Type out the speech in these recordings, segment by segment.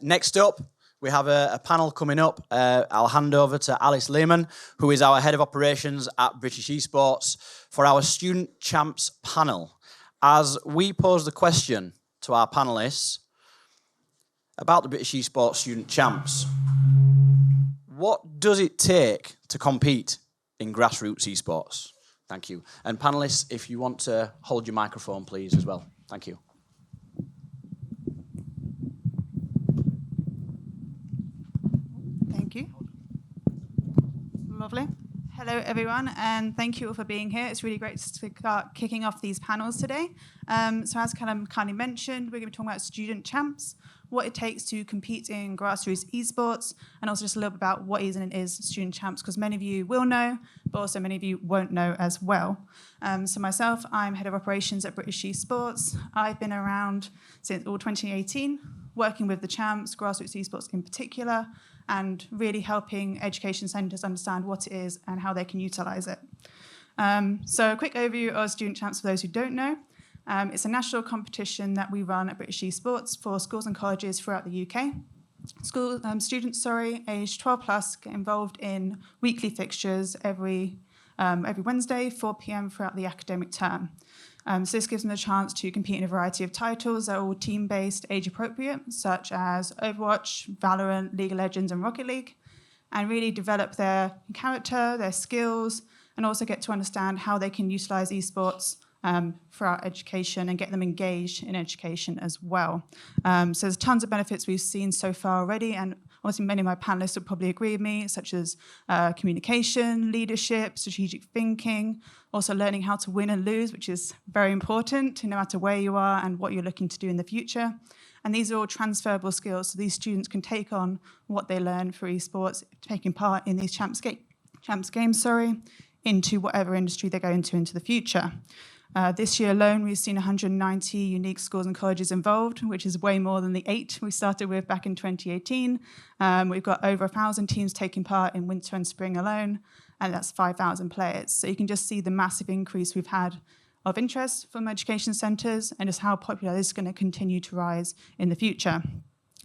Next up, we have a panel coming up. I'll hand over to Alice Leaman, who is our Head of Operations at British Esports, for our Student Champs panel. As we pose the question to our panellists about the British Esports Student Champs, what does it take to compete in grassroots esports? Thank you. And panellists, if you want to hold your microphone, please, as well. Thank you. Thank you. Lovely. Hello, everyone, and thank you all for being here. It's really great to start kicking off these panels today. So as Callum kindly mentioned, we're going to be talking about student champs, what it takes to compete in grassroots esports, and also just a little bit about what is and is student champs, because many of you will know, but also many of you won't know as well. So myself, I'm Head of Operations at British Esports. I've been around since all 2018, working with the champs, grassroots esports in particular, and really helping education centres understand what it is and how they can utilise it. So a quick overview of Student Champs for those who don't know. It's a national competition that we run at British Esports for schools and colleges throughout the UK. Students, aged 12 plus, get involved in weekly fixtures every Wednesday, 4 p.m. throughout the academic term. So this gives them a chance to compete in a variety of titles that are all team-based, age-appropriate, such as Overwatch, Valorant, League of Legends, and Rocket League, and really develop their character, their skills, and also get to understand how they can utilise esports throughout education and get them engaged in education as well. So there's tons of benefits we've seen so far already, and obviously many of my panelists would probably agree with me, such as communication, leadership, strategic thinking, also learning how to win and lose, which is very important no matter where you are and what you're looking to do in the future. And these are all transferable skills, so these students can take on what they learn for esports, taking part in these champs games, into whatever industry they go into the future. This year alone, we've seen 190 unique schools and colleges involved, which is way more than the 8 we started with back in 2018. We've got over 1,000 teams taking part in winter and spring alone, and that's 5,000 players. So you can just see the massive increase we've had of interest from education centres and just how popular this is going to continue to rise in the future.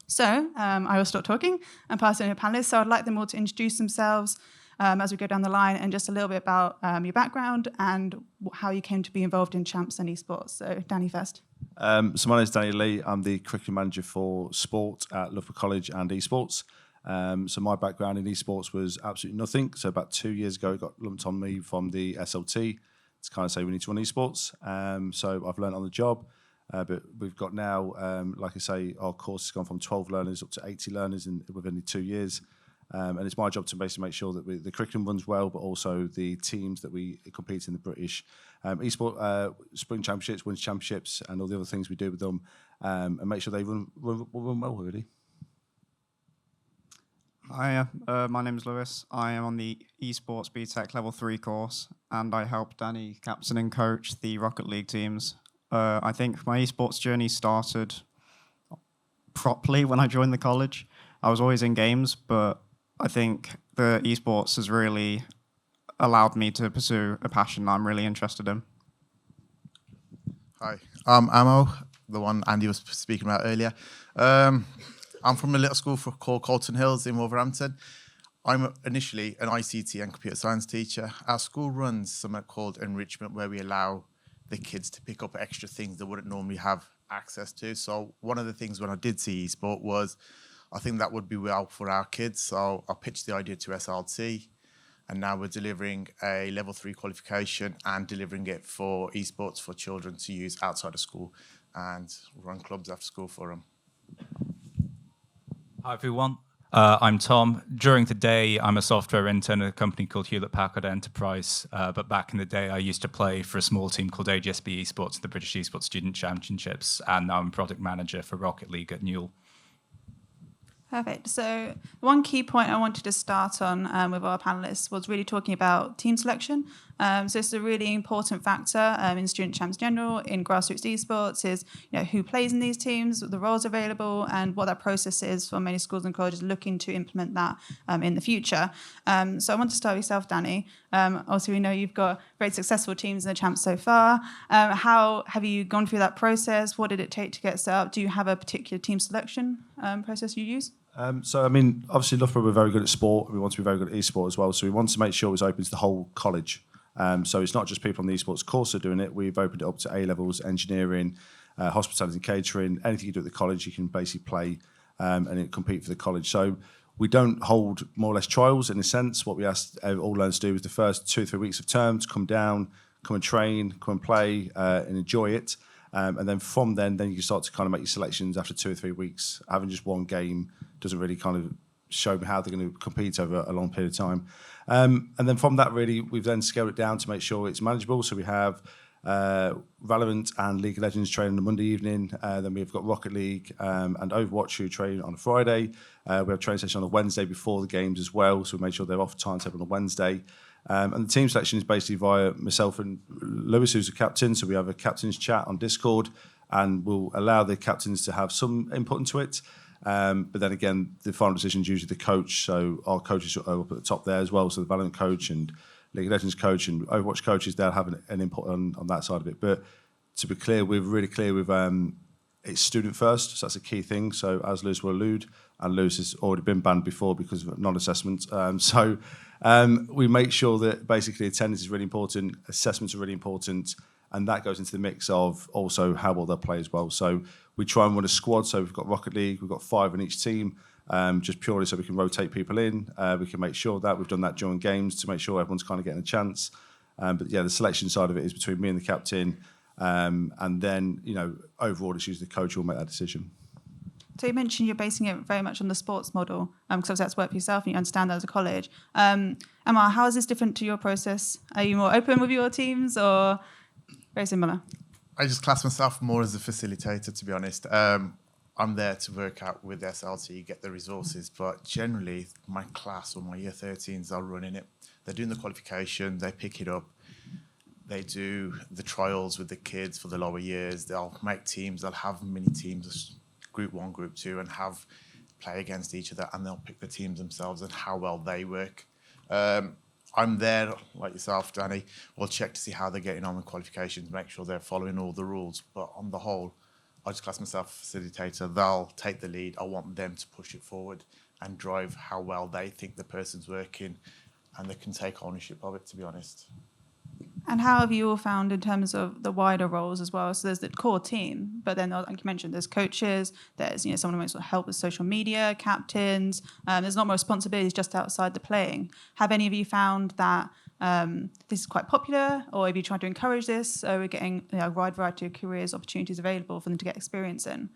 So I will stop talking and pass it to the panellists. So I'd like them all to introduce themselves as we go down the line, and just a little bit about your background and how you came to be involved in champs and esports. So Danny first. So my name is Danny Lee. I'm the curriculum manager for sport at Loughborough College and esports. So my background in esports was absolutely nothing. So about 2 years ago, it got lumped on me from the SLT to kind of say we need to run esports. So I've learned on the job. But we've got now, like I say, our course has gone from 12 learners up to 80 learners within the 2 years. And it's my job to basically make sure that the curriculum runs well, but also the teams that we compete in the British Esports Spring Championships, Women's Championships, and all the other things we do with them, and make sure they run well, really. Hi, my name is Lewis. I am on the Esports BTEC Level 3 course, and I help Danny captain and coach the Rocket League teams. I think my esports journey started properly when I joined the college. I was always in games, but I think the esports has really allowed me to pursue a passion I'm really interested in. Hi, I'm Amo, the one Andy was speaking about earlier. I'm from a little school called Colton Hills in Wolverhampton. I'm initially an ICT and computer science teacher. Our school runs something called enrichment, where we allow the kids to pick up extra things they wouldn't normally have access to. So one of the things when I did see esport was, I think that would be well for our kids. So I pitched the idea to SRT, and now we're delivering a level 3 qualification and delivering it for esports for children to use outside of school and run clubs after school for them. Hi, everyone. I'm Tom. During the day, I'm a software intern at a company called Hewlett Packard Enterprise. But back in the day, I used to play for a small team called AGSB Esports at the British Esports Student Championships. And now I'm product manager for Rocket League at NUEL. Perfect. So one key point I wanted to start on with our panellists was really talking about team selection. So it's a really important factor in Student Champs General, in grassroots esports, is who plays in these teams, the roles available, and what that process is for many schools and colleges looking to implement that in the future. So I want to start with yourself, Danny. Also, we know you've got very successful teams in the Champs so far. How have you gone through that process? What did it take to get set up? Do you have a particular team selection process you use? So, I mean, obviously, Loughborough we're very good at sport. We want to be very good at esport as well. So we want to make sure it was open to the whole college. So it's not just people on the esports course that are doing it. We've opened it up to A-levels, engineering, hospitality and catering. Anything you do at the college, you can basically play and compete for the college. So we don't hold more or less trials in a sense. What we asked all learners to do is the first 2 or 3 weeks of term to come down, come and train, come and play and enjoy it. And then from then you can start to kind of make your selections after 2 or 3 weeks. Having just one game doesn't really kind of show them how they're going to compete over a long period of time. And then from that, really, we've then scaled it down to make sure it's manageable. So we have Valorant and League of Legends training on a Monday evening. Then we've got Rocket League and Overwatch who train on a Friday. We have a training session on a Wednesday before the games as well. So we make sure they're off timetable on a Wednesday. And the team selection is basically via myself and Lewis, who's a captain. So we have a captain's chat on Discord and we'll allow the captains to have some input into it. But then again, the final decision is usually the coach. So our coaches are up at the top there as well. So the Valorant coach and League of Legends coach and Overwatch coaches, they'll have an input on that side of it. But to be clear, we're really clear with it's student first. So that's a key thing. So as Lewis will allude, and Lewis has already been banned before because of non-assessment. So we make sure that basically attendance is really important, assessments are really important, and that goes into the mix of also how well they'll play as well. So we try and run a squad. So we've got Rocket League, we've got 5 in each team, just purely so we can rotate people in. We can make sure that we've done that during games to make sure everyone's kind of getting a chance. But yeah, the selection side of it is between me and the captain. And then, overall, it's usually the coach who will make that decision. So you mentioned you're basing it very much on the sports model, because obviously that's worked for yourself and you understand that as a college. Emma, how is this different to your process? Are you more open with your teams or very similar? I just class myself more as a facilitator, to be honest. I'm there to work out with SLT, get the resources, but generally my class or my year 13s are running it. They're doing the qualification, they pick it up, they do the trials with the kids for the lower years, they'll make teams, they'll have mini teams, group 1, group 2, and have play against each other, and they'll pick the teams themselves and how well they work. I'm there, like yourself, Danny. We'll check to see how they're getting on with qualifications, make sure they're following all the rules. But on the whole, I just class myself as a facilitator. They'll take the lead. I want them to push it forward and drive how well they think the person's working, and they can take ownership of it, to be honest. And how have you all found in terms of the wider roles as well? So there's the core team, but then, like you mentioned, there's coaches, there's someone who wants to help with social media, captains. There's not more responsibilities just outside the playing. Have any of you found that this is quite popular, or have you tried to encourage this? So we're getting a wide variety of careers opportunities available for them to get experience in.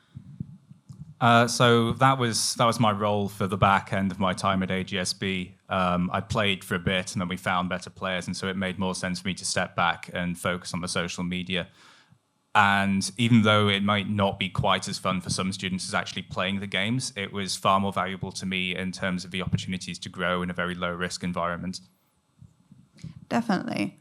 So that was my role for the back end of my time at AGSB. I played for a bit, and then we found better players, and so it made more sense for me to step back and focus on the social media. And even though it might not be quite as fun for some students as actually playing the games, it was far more valuable to me in terms of the opportunities to grow in a very low-risk environment. Definitely.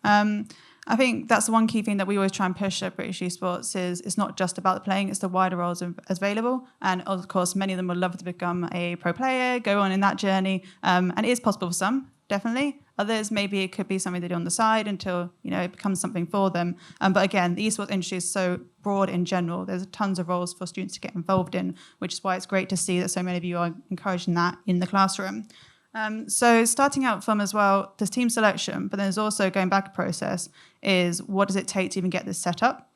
I think that's the one key thing that we always try and push at British Esports is it's not just about the playing, it's the wider roles available. And of course, many of them would love to become a pro player, go on in that journey. And it is possible for some, definitely. Others, maybe it could be something they do on the side until, it becomes something for them. But again, the esports industry is so broad in general. There's tons of roles for students to get involved in, which is why it's great to see that so many of you are encouraging that in the classroom. So starting out from as well, there's team selection, but then there's also going back a process is what does it take to even get this set up?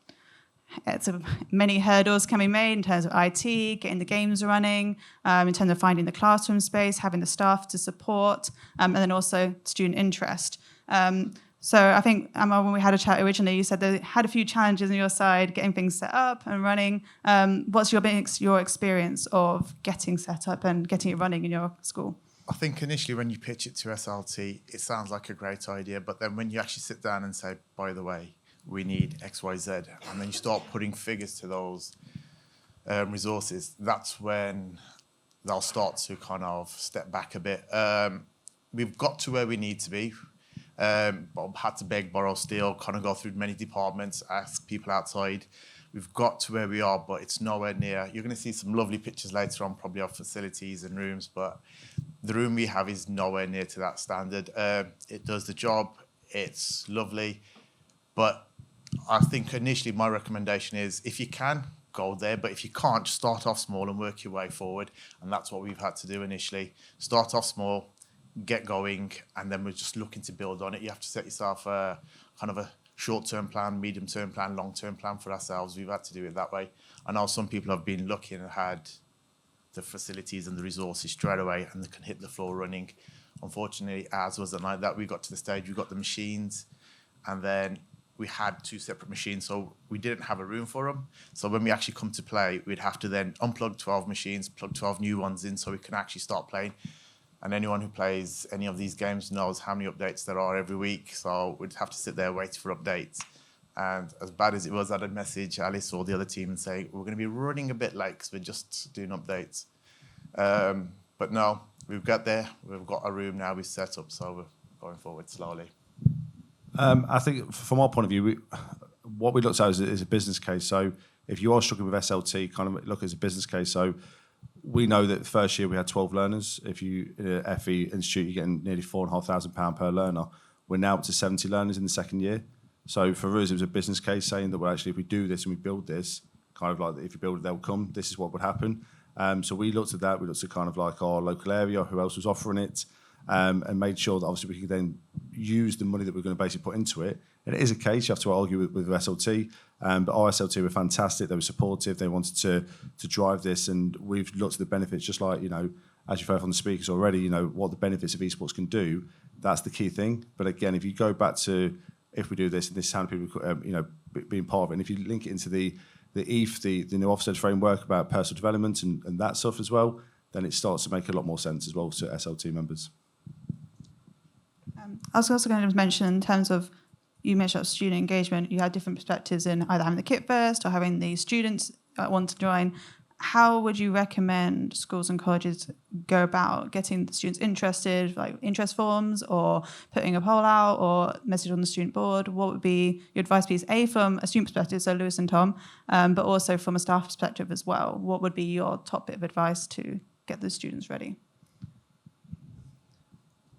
It's many hurdles can be made in terms of IT, getting the games running, in terms of finding the classroom space, having the staff to support, and then also student interest. So I think, Emma, when we had a chat originally, you said they had a few challenges on your side, getting things set up and running. What's your experience of getting set up and getting it running in your school? I think initially when you pitch it to SLT, it sounds like a great idea, but then when you actually sit down and say, by the way, we need X, Y, Z, and then you start putting figures to those resources, that's when they'll start to kind of step back a bit. We've got to where we need to be. But I've had to beg, borrow, steal, kind of go through many departments, ask people outside. We've got to where we are, but it's nowhere near. You're going to see some lovely pictures later on, probably of facilities and rooms, but the room we have is nowhere near to that standard. It does the job. It's lovely. But I think initially my recommendation is if you can, go there. But if you can't, just start off small and work your way forward. And that's what we've had to do initially. Start off small, get going, and then we're just looking to build on it. You have to set yourself a kind of a short-term plan, medium-term plan, long-term plan for ourselves. We've had to do it that way. I know some people have been lucky and had the facilities and the resources straight away and they can hit the floor running. Unfortunately, ours wasn't like that. We got to the stage, we got the machines, and then we had 2 separate machines, so we didn't have a room for them. So when we actually come to play, we'd have to then unplug 12 machines, plug 12 new ones in so we can actually start playing. And anyone who plays any of these games knows how many updates there are every week. So we'd have to sit there waiting for updates. And as bad as it was, I'd message Alice or the other team and say, we're going to be running a bit late because we're just doing updates. But no, we've got there. We've got a room now we've set up, so we're going forward slowly. I think from our point of view, what we looked at is a business case. So if you are struggling with SLT, kind of look as a business case. So we know that the first year we had 12 learners. If you in an FE institute, you're getting nearly £4,500 per learner. We're now up to 70 learners in the second year. So for us, it was a business case saying that, well, actually, if we do this and we build this, kind of like if you build it, they'll come. This is what would happen. So we looked at that. We looked at kind of like our local area, who else was offering it, and made sure that obviously we could then use the money that we're going to basically put into it. And it is a case, you have to argue with SLT, but our SLT were fantastic. They were supportive. They wanted to drive this, and we've looked at the benefits, just like, you know, as you've heard from the speakers already, you know, what the benefits of esports can do. That's the key thing. But again, if you go back to, if we do this, and this is how people, you know, being part of it, and if you link it into the ETH, the new Ofsted framework about personal development and that stuff as well, then it starts to make a lot more sense as well to SLT members. I was also going to mention, in terms of, you mentioned student engagement, you had different perspectives in either having the kit first or having the students want to join. How would you recommend schools and colleges go about getting the students interested, like interest forms or putting a poll out or message on the student board? What would be your advice, please? A, from a student perspective, so Lewis and Tom, but also from a staff perspective as well. What would be your top bit of advice to get the students ready?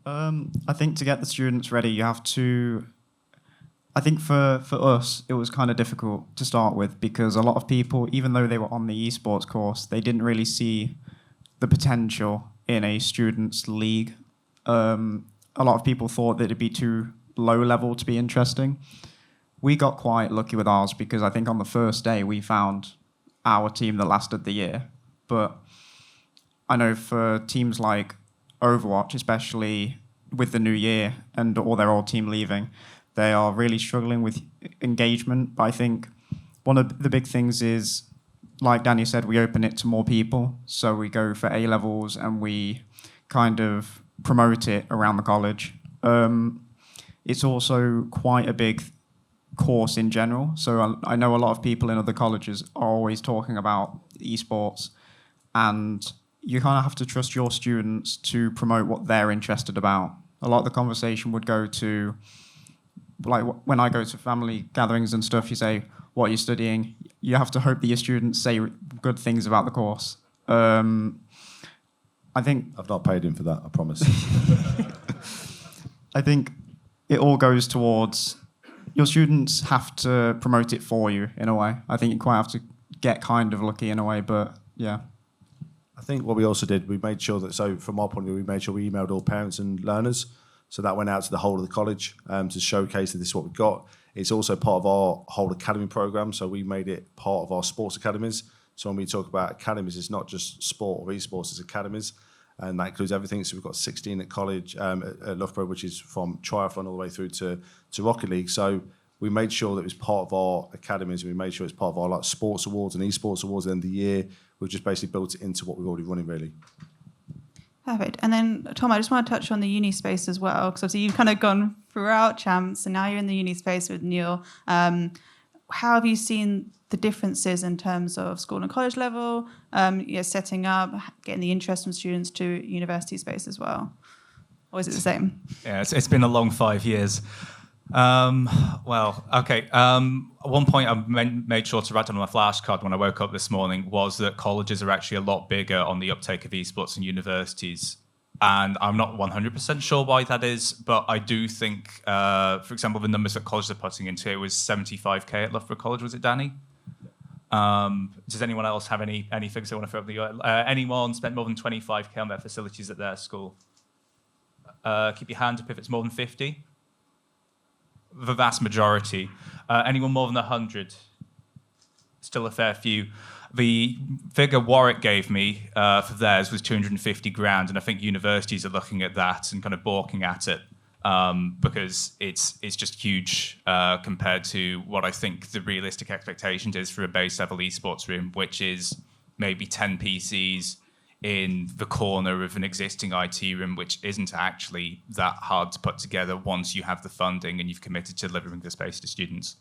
I think to get the students ready, you have to... I think for us, it was kind of difficult to start with because a lot of people, even though they were on the esports course, they didn't really see the potential in a students' league. A lot of people thought that it'd be too low level to be interesting. We got quite lucky with ours because I think on the first day we found our team that lasted the year. But I know for teams like Overwatch, especially with the new year and all their old team leaving, they are really struggling with engagement. But I think one of the big things is, like Danny said, we open it to more people. So we go for A-levels and we kind of promote it around the college. It's also quite a big course in general. So I know a lot of people in other colleges are always talking about esports, and you kind of have to trust your students to promote what they're interested about. A lot of the conversation would go to, like when I go to family gatherings and stuff, you say, what are you studying? You have to hope that your students say good things about the course. I think... I've not paid him for that, I promise. I think it all goes towards, your students have to promote it for you in a way. I think you quite have to get kind of lucky in a way, but yeah. I think what we also did, we made sure that, so from our point of view, we made sure we emailed all parents and learners. So that went out to the whole of the college to showcase that this is what we've got. It's also part of our whole academy program. So we made it part of our sports academies. So when we talk about academies, it's not just sport or esports, it's academies. And that includes everything. So we've got 16 at college, at Loughborough, which is from triathlon all the way through to Rocket League. So we made sure that it was part of our academies. We made sure it's part of our like sports awards and esports awards at the end of the year. We've just basically built it into what we're already running, really. Perfect. And then, Tom, I just want to touch on the uni space as well, because obviously you've kind of gone throughout Champs, and now you're in the uni space with NUEL. How have you seen the differences in terms of school and college level, setting up, getting the interest from students to university space as well? or is it the same? Yeah, it's been a long 5 years. Well, okay. One point I made sure to write on my flashcard when I woke up this morning was that colleges are actually a lot bigger on the uptake of esports than universities. And I'm not 100% sure why that is, but I do think, for example, the numbers that colleges are putting into it was 75k at Loughborough College, was it, Danny? Does anyone else have any figures they want to throw up the anyone spent more than 25k on their facilities at their school? Keep your hand up if it's more than 50. The vast majority. Anyone more than 100? Still a fair few. The figure Warwick gave me for theirs was 250 grand, and I think universities are looking at that and kind of balking at it because it's just huge compared to what I think the realistic expectations is for a base level esports room, which is maybe 10 PCs in the corner of an existing IT room, which isn't actually that hard to put together once you have the funding and you've committed to delivering the space to students.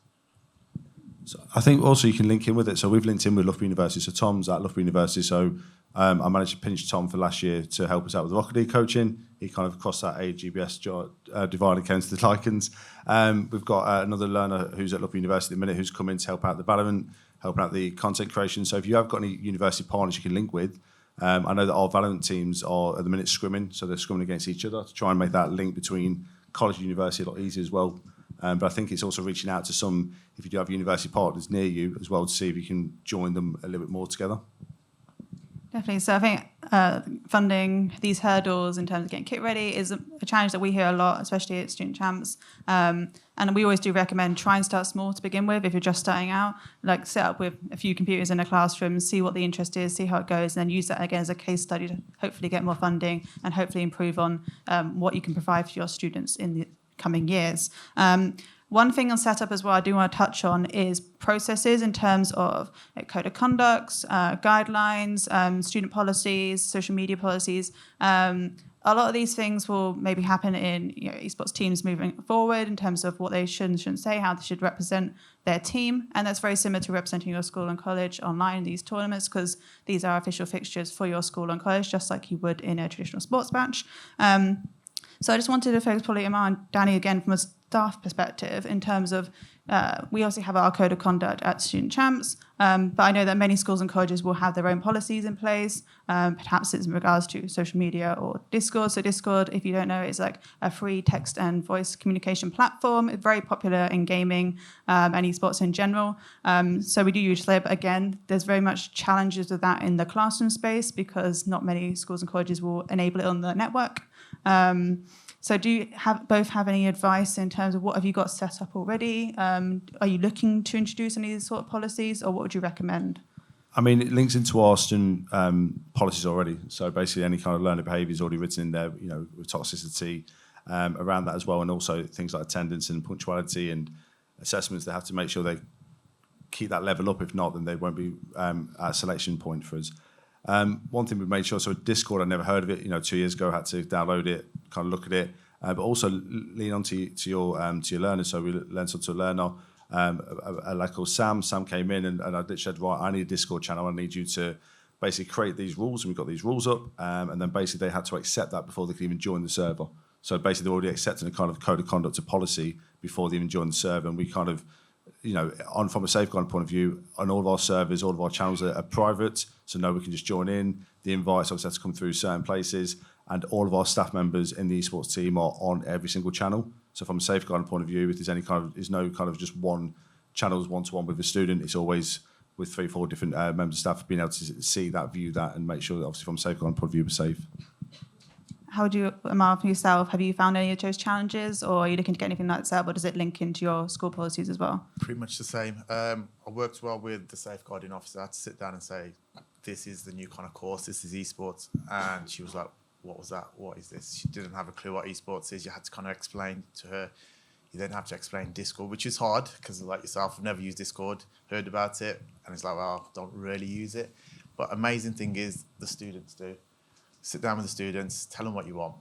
So I think also you can link in with it. So we've linked in with Loughborough University. So Tom's at Loughborough University. So I managed to pinch Tom for last year to help us out with the Rocket League coaching. He kind of crossed that AGBS divide and came to the Lycans. We've got another learner who's at Loughborough University at the minute who's come in to help out the Valorant, helping out the content creation. So if you have got any university partners you can link with, I know that our Valorant teams are at the minute scrimming, so they're scrimming against each other to try and make that link between college and university a lot easier as well. But I think it's also reaching out to some, if you do have university partners near you as well, to see if you can join them a little bit more together. Definitely. So I think funding these hurdles in terms of getting kit ready is a challenge that we hear a lot, especially at Student Champs. And we always do recommend try and start small to begin with if you're just starting out. Like set up with a few computers in a classroom, see what the interest is, see how it goes, and then use that again as a case study to hopefully get more funding and hopefully improve on what you can provide for your students in the coming years. One thing on setup as well I do want to touch on is processes in terms of code of conducts, guidelines, student policies, social media policies. A lot of these things will maybe happen in esports teams moving forward in terms of what they should and shouldn't say, how they should represent their team. And that's very similar to representing your school and college online in these tournaments because these are official fixtures for your school and college, just like you would in a traditional sports match. So I just wanted to focus probably Amar and Danny again from a staff perspective in terms of we obviously have our code of conduct at Student Champs, but I know that many schools and colleges will have their own policies in place. Perhaps it's in regards to social media or Discord. So Discord, if you don't know, is like a free text and voice communication platform. It's very popular in gaming and esports in general. So we do utilize it, but again, there's very much challenges with that in the classroom space because not many schools and colleges will enable it on the network. So do you both have any advice in terms of what have you got set up already? Are you looking to introduce any of these sort of policies or what would you recommend? I mean, it links into our student policies already. So basically any kind of learner behaviour is already written in there, with toxicity around that as well. And also things like attendance and punctuality and assessments, they have to make sure they keep that level up. If not, then they won't be at a selection point for us. One thing we've made sure, so Discord, I never heard of it. 2 years ago, I had to download it, kind of look at it, but also lean on to your learners. So we learned something to a learner, a lad called Sam. Sam came in and I literally said, right, I need a Discord channel. I need you to basically create these rules, and we got these rules up, and then basically they had to accept that before they could even join the server. So basically they're already accepting a kind of code of conduct, a policy before they even join the server, and we kind of, from a safeguarding point of view, on all of our servers, all of our channels are private, so no one can just join in. The invites obviously have to come through certain places, and all of our staff members in the esports team are on every single channel. So from a safeguarding point of view, if there's no kind of just one channels one-to-one with a student, it's always with 3-4 different members of staff being able to see that, view that, and make sure that obviously from a safeguarding point of view we're safe. How would you, Amar, for yourself, have you found any of those challenges or are you looking to get anything like that, or does it link into your school policies as well? Pretty much the same. I worked well with the safeguarding officer. I had to sit down and say, this is the new kind of course, this is esports. And she was like, what was that? What is this? She didn't have a clue what esports is. You had to kind of explain to her. You then have to explain Discord, which is hard because like yourself, I've never used Discord, heard about it. And it's like, well, don't really use it. But amazing thing is the students do. Sit down with the students, tell them what you want,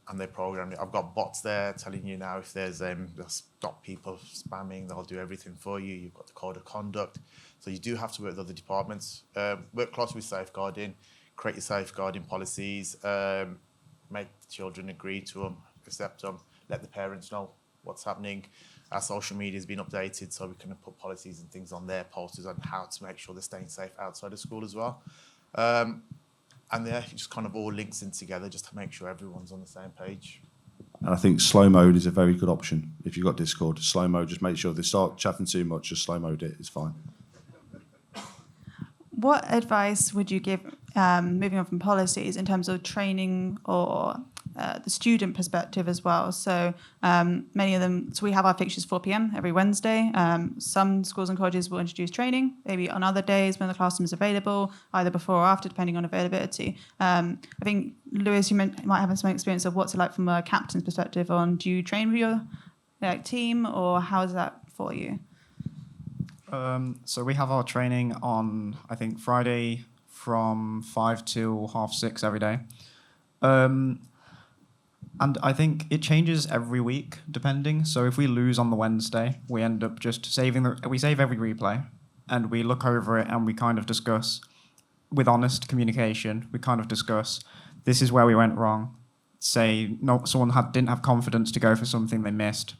and they program it. I've got bots there telling you now if there's they'll stop people spamming, they'll do everything for you. You've got the code of conduct. So you do have to work with other departments. Work closely with safeguarding, create your safeguarding policies. make the children agree to them, accept them, let the parents know what's happening. Our social media has been updated, so we can put policies and things on there, posters on how to make sure they're staying safe outside of school as well. And it just kind of all links in together just to make sure everyone's on the same page. And I think slow mode is a very good option. If you've got Discord, slow mode, just make sure they start chatting too much, just slow mode it, it's fine. What advice would you give, moving on from policies, in terms of training or the student perspective as well? So many of them, so we have our fixtures 4 p.m. every Wednesday. Some schools and colleges will introduce training, maybe on other days when the classroom is available, either before or after, depending on availability. I think, Lewis, you might have some experience of what's it like from a captain's perspective on, do you train with your team, or how is that for you? So we have our training on, I think, Friday from 5 till 6:30 every day. And I think it changes every week, depending. So if we lose on the Wednesday, we end up just we save every replay, and we look over it and we kind of discuss, with honest communication, we kind of discuss, this is where we went wrong. Say, no, someone didn't have confidence to go for something, they missed,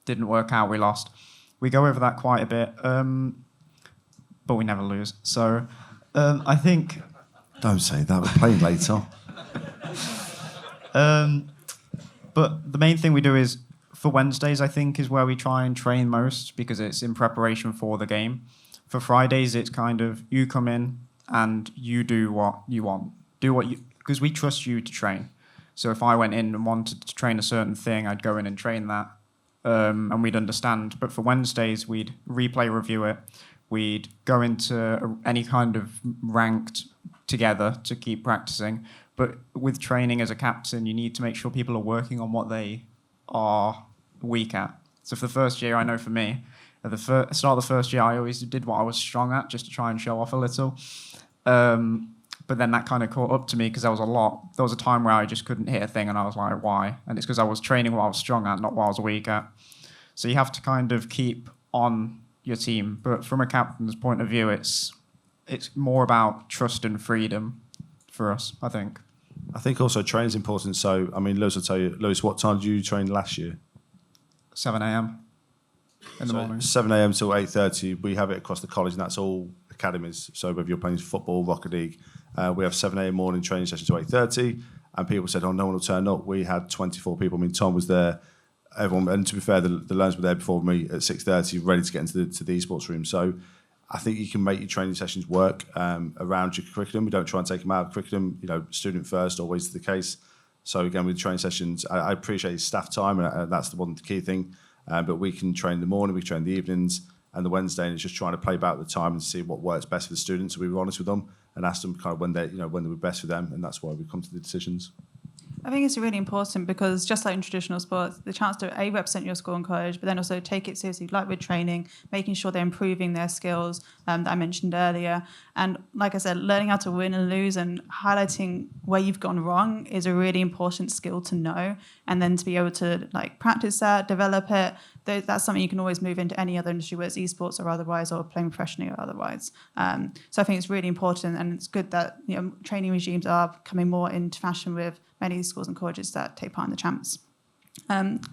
didn't work out, we lost. We go over that quite a bit, but we never lose. So I think... Don't say that, we're playing later. But the main thing we do is, for Wednesdays, I think, is where we try and train most, because it's in preparation for the game. For Fridays, it's kind of, you come in and you do what you want. Because we trust you to train. So if I went in and wanted to train a certain thing, I'd go in and train that. And we'd understand. But for Wednesdays, we'd replay review it. We'd go into any kind of ranked together to keep practicing. But with training as a captain, you need to make sure people are working on what they are weak at. So for the first year, I know for me, at the start of the first year, I always did what I was strong at, just to try and show off a little. But then that kind of caught up to me because there was a lot. There was a time where I just couldn't hit a thing, and I was like, why? And it's because I was training what I was strong at, not what I was weak at. So you have to kind of keep on your team. But from a captain's point of view, it's more about trust and freedom for us, I think. I think also training's important. So, I mean, Lewis will tell you, Lewis, what time did you train last year? 7 a.m. in the morning. 7 a.m. till 8:30. We have it across the college, and that's all academies. So whether you're playing football, Rocket League, we have 7 a.m. morning training sessions to 8:30. And people said, oh, no one will turn up. We had 24 people. I mean, Tom was there. Everyone, and to be fair, the learners were there before me at 6:30, ready to get into the esports room. So I think you can make your training sessions work around your curriculum. We don't try and take them out of curriculum. You know, student first, always the case. So again, with the training sessions, I appreciate staff time, and that's the key thing. But we can train in the morning, we can train in the evenings, and the Wednesday, and it's just trying to play back the time and see what works best for the students. So we were honest with them and asked them kind of when they were best for them, and that's why we come to the decisions. I think it's really important because just like in traditional sports, the chance to represent your school and college, but then also take it seriously, like with training, making sure they're improving their skills that I mentioned earlier. And like I said, learning how to win and lose and highlighting where you've gone wrong is a really important skill to know. And then to be able to practice that, develop it, that's something you can always move into any other industry, whether it's esports or otherwise, or playing professionally or otherwise. So I think it's really important, and it's good that training regimes are coming more into fashion with many schools and colleges that take part in the champs.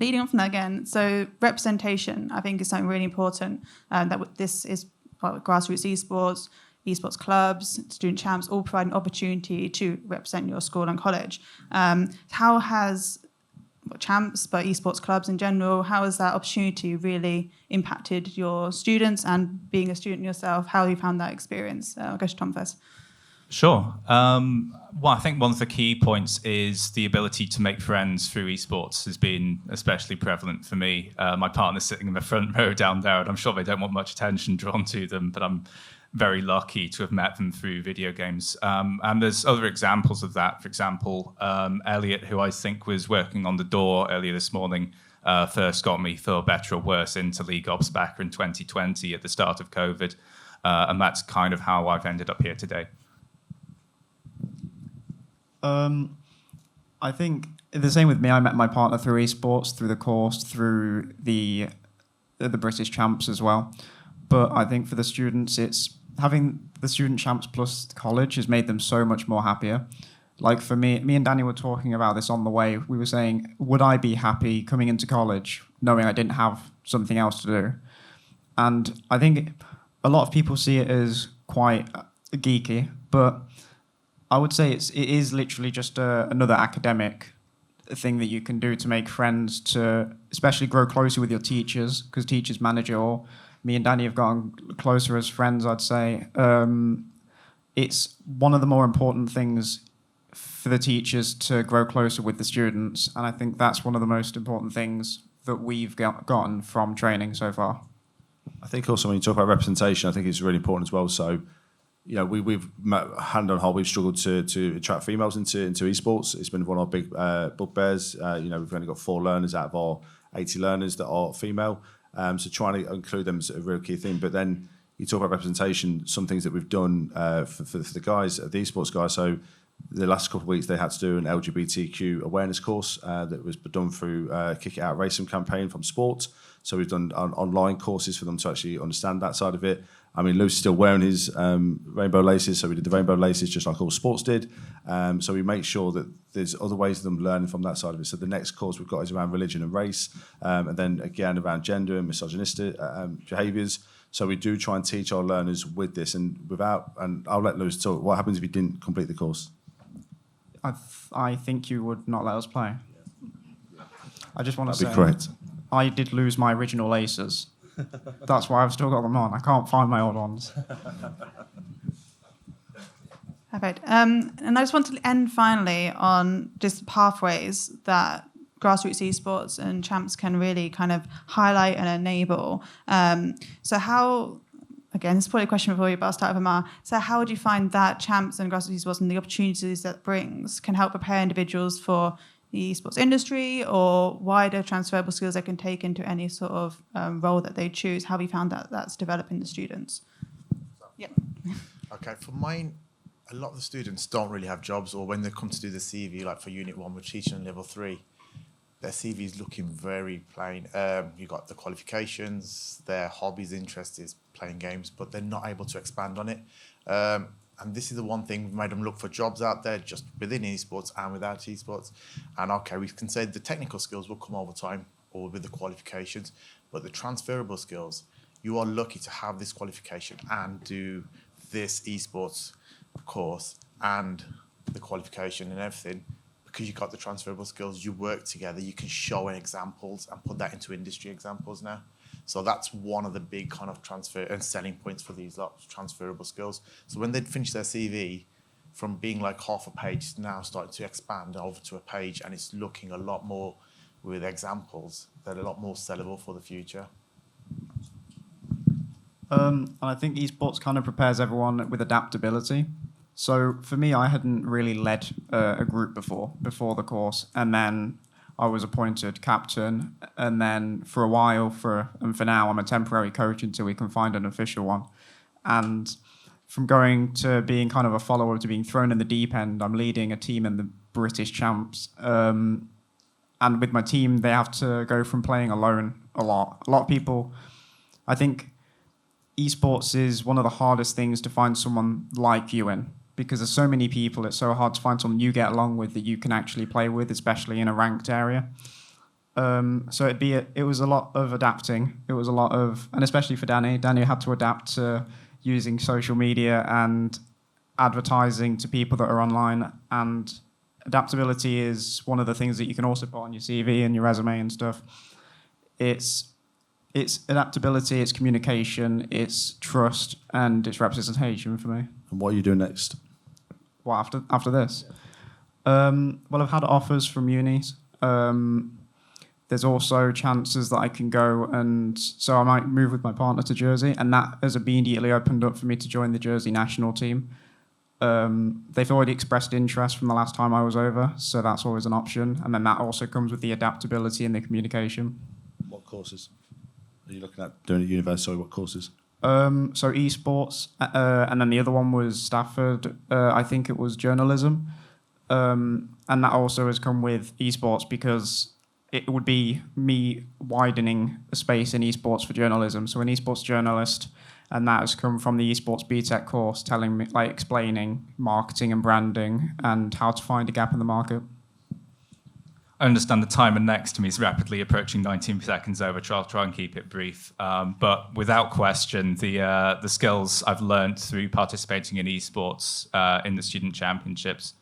Leading on from that again, so representation, I think, is something really important. That this is grassroots esports clubs, student champs, all provide an opportunity to represent your school and college. How has champs, but esports clubs in general, how has that opportunity really impacted your students, and being a student yourself, how have you found that experience? I'll go to Tom first. Sure. Well, I think one of the key points is the ability to make friends through esports has been especially prevalent for me. My partner's sitting in the front row down there, and I'm sure they don't want much attention drawn to them, but I'm very lucky to have met them through video games. And there's other examples of that. For example, Elliot, who I think was working on the door earlier this morning, first got me, for better or worse, into League Ops back in 2020 at the start of COVID. And that's kind of how I've ended up here today. I think the same with me. I met my partner through esports, through the course, through the British Champs as well. But I think for the students, it's having the student champs plus college has made them so much more happier. Like for me and Danny were talking about this on the way. We were saying, would I be happy coming into college knowing I didn't have something else to do? And I think a lot of people see it as quite geeky, but I would say it is literally just another academic thing that you can do to make friends, to especially grow closer with your teachers, because teachers manage it all. Me and Danny have gotten closer as friends, I'd say. It's one of the more important things for the teachers to grow closer with the students, and I think that's one of the most important things that we've gotten from training so far. I think also when you talk about representation, I think it's really important as well. So, you know, we've hand on heart, we've struggled to attract females into esports. It's been one of our big bugbears. You know, we've only got 4 learners out of our 80 learners that are female. So trying to include them is a real key thing. But then you talk about representation, some things that we've done for the guys, the esports guys. So the last couple of weeks they had to do an LGBTQ awareness course that was done through Kick It Out Racism campaign from sport. So we've done online courses for them to actually understand that side of it. I mean, Luke's still wearing his rainbow laces, so we did the rainbow laces just like all sports did. So we make sure that there's other ways of them learning from that side of it. So the next course we've got is around religion and race, and then again around gender and misogynistic behaviours. So we do try and teach our learners with this, and I'll let Lewis talk. What happens if you didn't complete the course? I think you would not let us play. I just want to say, That'd be correct. I did lose my original laces. That's why I've still got them on. I can't find my old ones. Perfect. And I just want to end finally on just pathways that grassroots esports and champs can really kind of highlight and enable. So how, again, this is probably a question for you, but I'll start with Amar. So how would you find that champs and grassroots esports and the opportunities that brings can help prepare individuals for the esports industry or wider transferable skills they can take into any sort of role that they choose? How have you found that that's developing the students? Yeah. Okay, for mine, a lot of the students don't really have jobs, or when they come to do the CV, like for Unit 1, we're teaching in Level 3, their CV is looking very plain. You got the qualifications, their hobbies, interests is playing games, but they're not able to expand on it. And this is the one thing we've made them look for jobs out there, just within esports and without esports. And okay, we can say the technical skills will come over time or with the qualifications, but the transferable skills, you are lucky to have this qualification and do this esports course and the qualification and everything, because you've got the transferable skills, you work together, you can show examples and put that into industry examples now. So that's one of the big kind of transfer and selling points for these transferable skills. So when they finish their CV, from being like half a page, it's now starting to expand over to a page, and it's looking a lot more with examples that are a lot more sellable for the future. And I think esports kind of prepares everyone with adaptability. So for me, I hadn't really led a group before the course, and then I was appointed captain, and then for a while, and for now, I'm a temporary coach until we can find an official one. And from going to being kind of a follower to being thrown in the deep end, I'm leading a team in the British Champs. And with my team, they have to go from playing alone a lot. A lot of people, I think esports is one of the hardest things to find someone like you in, because there's so many people, it's so hard to find someone you get along with that you can actually play with, especially in a ranked area. So it was a lot of adapting. It was a lot of, and especially for Danny had to adapt to using social media and advertising to people that are online. And adaptability is one of the things that you can also put on your CV and your resume and stuff. It's adaptability, it's communication, it's trust, and it's representation for me. And what are you doing next? What, after this? Well, I've had offers from unis. There's also chances that I can go, and so I might move with my partner to Jersey, and that has immediately opened up for me to join the Jersey national team. They've already expressed interest from the last time I was over, so that's always an option. And then that also comes with the adaptability and the communication. What courses are you looking at doing at university? Sorry, what courses? So esports, and then the other one was Stafford. I think it was journalism, and that also has come with esports because it would be me widening a space in esports for journalism. So an esports journalist, and that has come from the Esports BTEC course, telling me, like, explaining marketing and branding and how to find a gap in the market. I understand the timer next to me is rapidly approaching 19 seconds over, so I'll try and keep it brief. But without question, the skills I've learned through participating in esports in the student championships,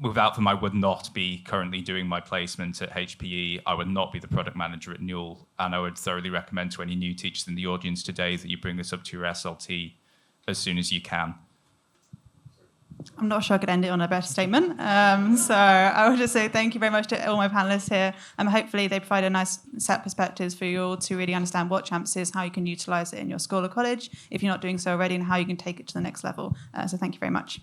without them, I would not be currently doing my placement at HPE. I would not be the product manager at NUEL, and I would thoroughly recommend to any new teachers in the audience today that you bring this up to your SLT as soon as you can. I'm not sure I could end it on a better statement. So I would just say thank you very much to all my panelists here. Hopefully they provide a nice set of perspectives for you all to really understand what Champs is, how you can utilise it in your school or college if you're not doing so already, and how you can take it to the next level. So thank you very much.